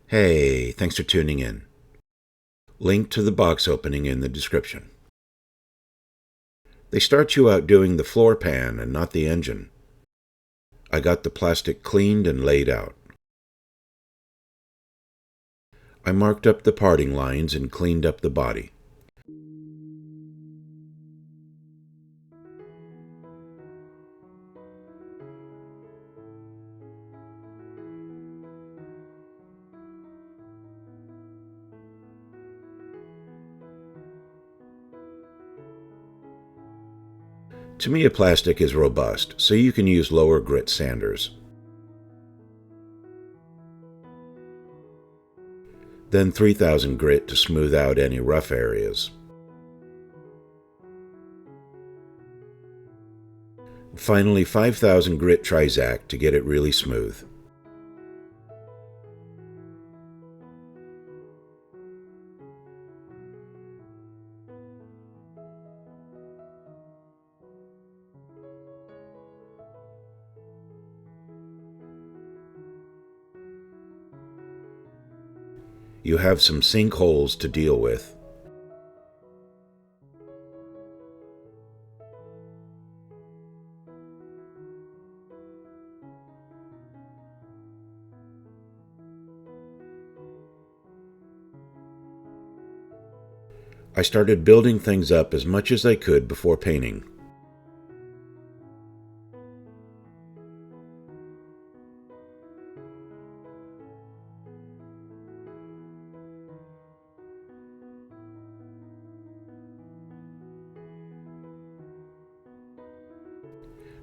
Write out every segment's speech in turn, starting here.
Hey, thanks for tuning in. Link to the box opening in the description. They start you out doing the floor pan and not the engine. I got the plastic cleaned and laid out. I marked up the parting lines and cleaned up the body. Tamiya plastic is robust, so you can use lower grit sanders. Then 3000 grit to smooth out any rough areas. Finally, 5000 grit Trizac to get it really smooth. You have some sinkholes to deal with. I started building things up as much as I could before painting.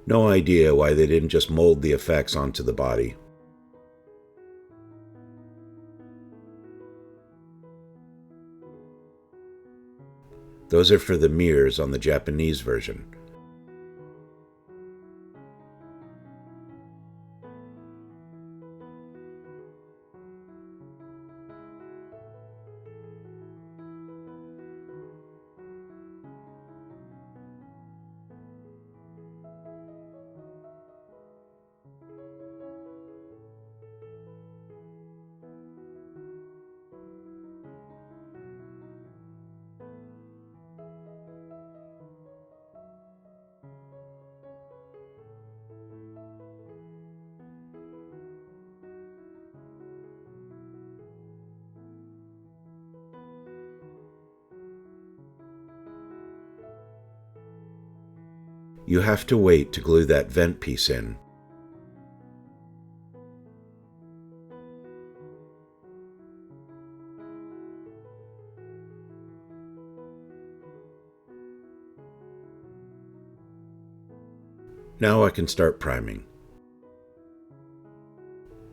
No idea why they didn't just mold the effects onto the body. Those are for the mirrors on the Japanese version. You have to wait to glue that vent piece in. Now I can start priming.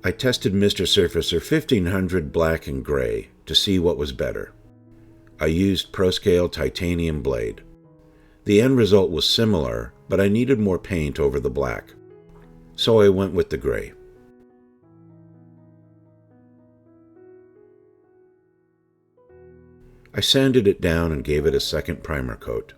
I tested Mr. Surfacer 1500 black and gray to see what was better. I used ProScale titanium blade. The end result was similar, but I needed more paint over the black, so I went with the gray. I sanded it down and gave it a second primer coat.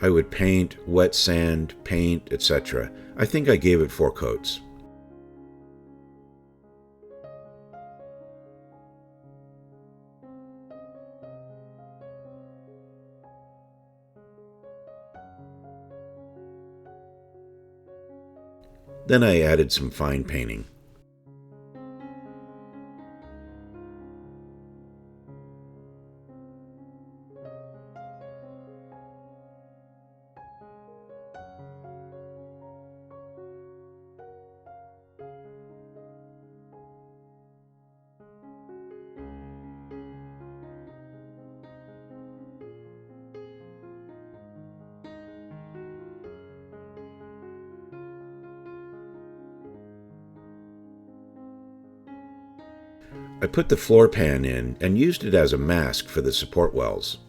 I would paint, wet sand, paint, etc. I think I gave it 4 coats. Then I added some fine painting. I put the floor pan in and used it as a mask for the support wells.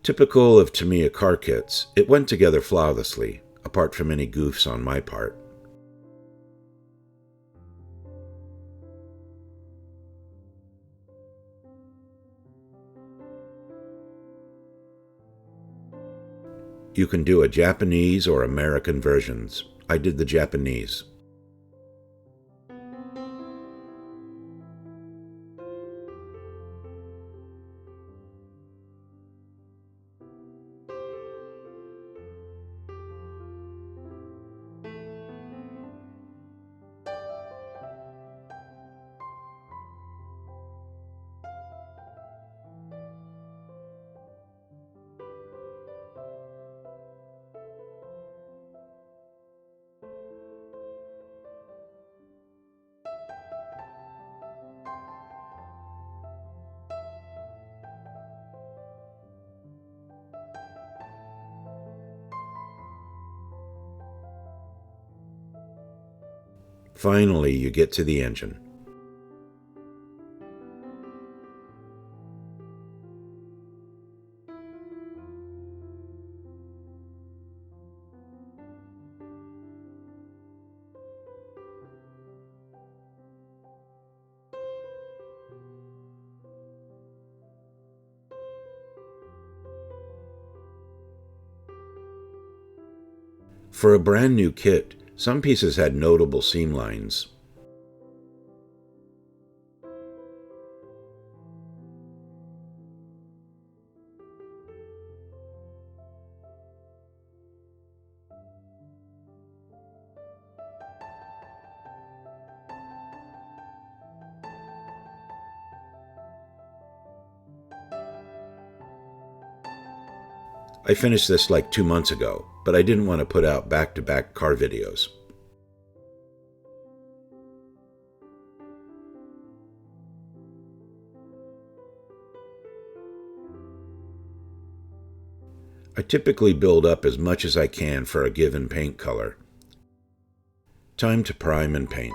Typical of Tamiya car kits, it went together flawlessly, apart from any goofs on my part. You can do a Japanese or American versions. I did the Japanese. Finally, you get to the engine. For a brand new kit, some pieces had notable seam lines. I finished this like 2 months ago, but I didn't want to put out back-to-back car videos. I typically build up as much as I can for a given paint color. Time to prime and paint.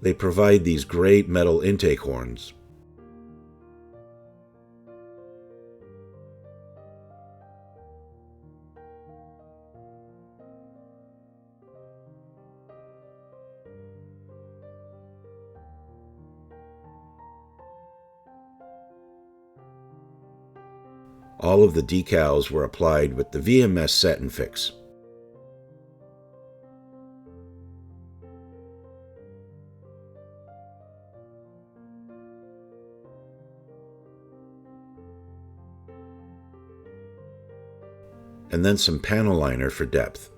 They provide these great metal intake horns. All of the decals were applied with the VMS Set and Fix. And then some panel liner for depth.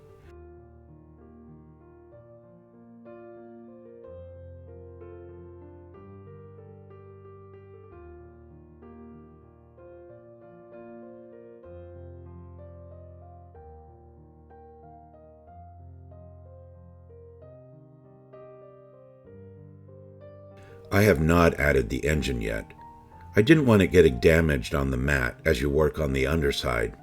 I have not added the engine yet. I didn't want it getting damaged on the mat as you work on the underside.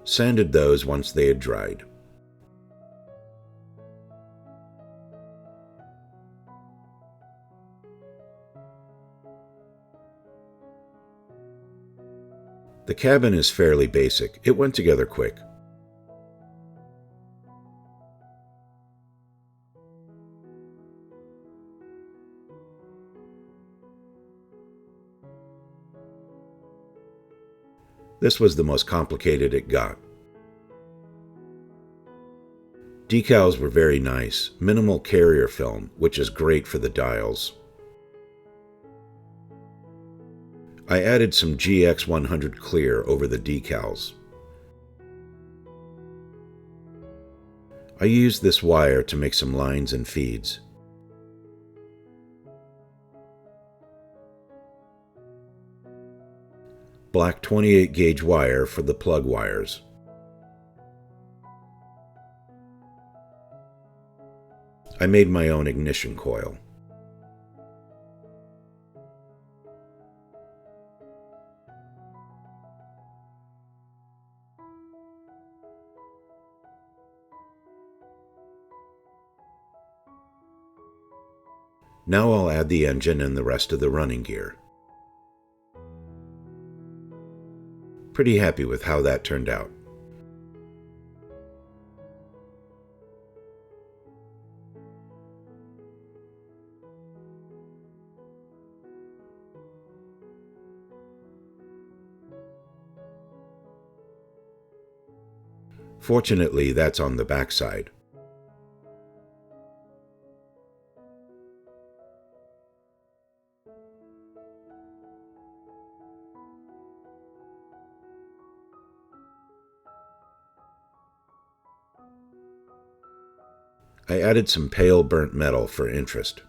Sanded those once they had dried. The cabin is fairly basic. It went together quick. This was the most complicated it got. Decals were very nice, minimal carrier film, which is great for the dials. I added some GX100 clear over the decals. I used this wire to make some lines and feeds. Black 28 gauge wire for the plug wires. I made my own ignition coil. Now I'll add the engine and the rest of the running gear. Pretty happy with how that turned out. Fortunately, that's on the backside. I added some pale burnt metal for interest.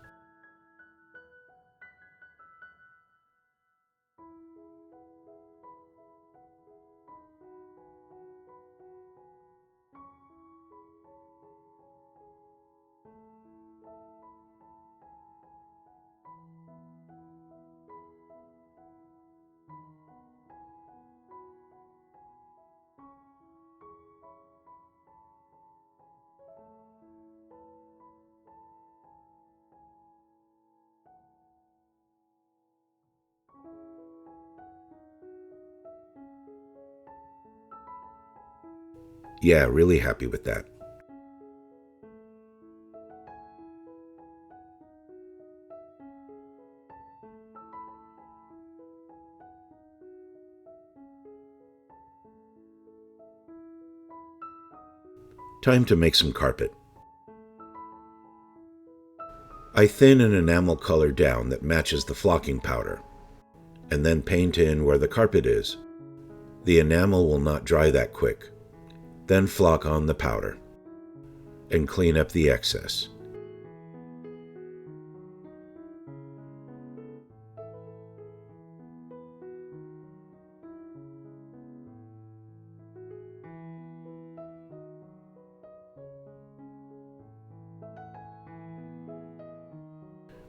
Yeah, really happy with that. Time to make some carpet. I thin an enamel color down that matches the flocking powder, and then paint in where the carpet is. The enamel will not dry that quick. Then flock on the powder and clean up the excess.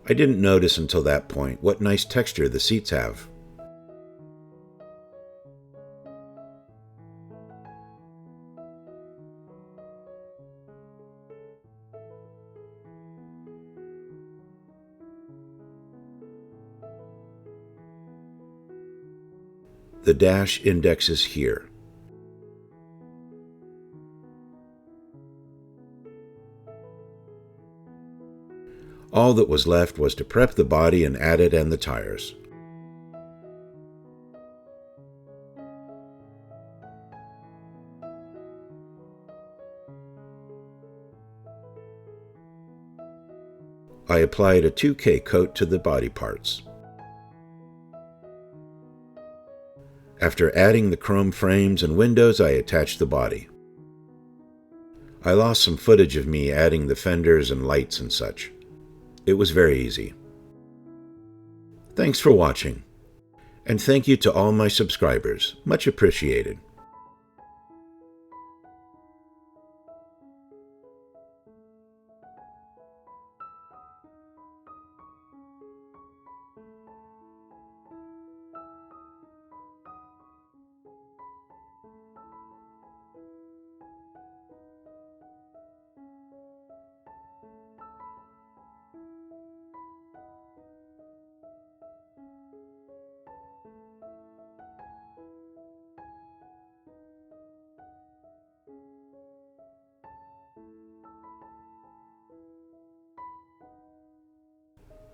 I didn't notice until that point what nice texture the seats have. The dash index is here. All that was left was to prep the body and add it and the tires. I applied a 2K coat to the body parts. After adding the chrome frames and windows, I attached the body. I lost some footage of me adding the fenders and lights and such. It was very easy. Thanks for watching, and thank you to all my subscribers. Much appreciated.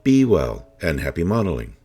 Be well and happy modeling.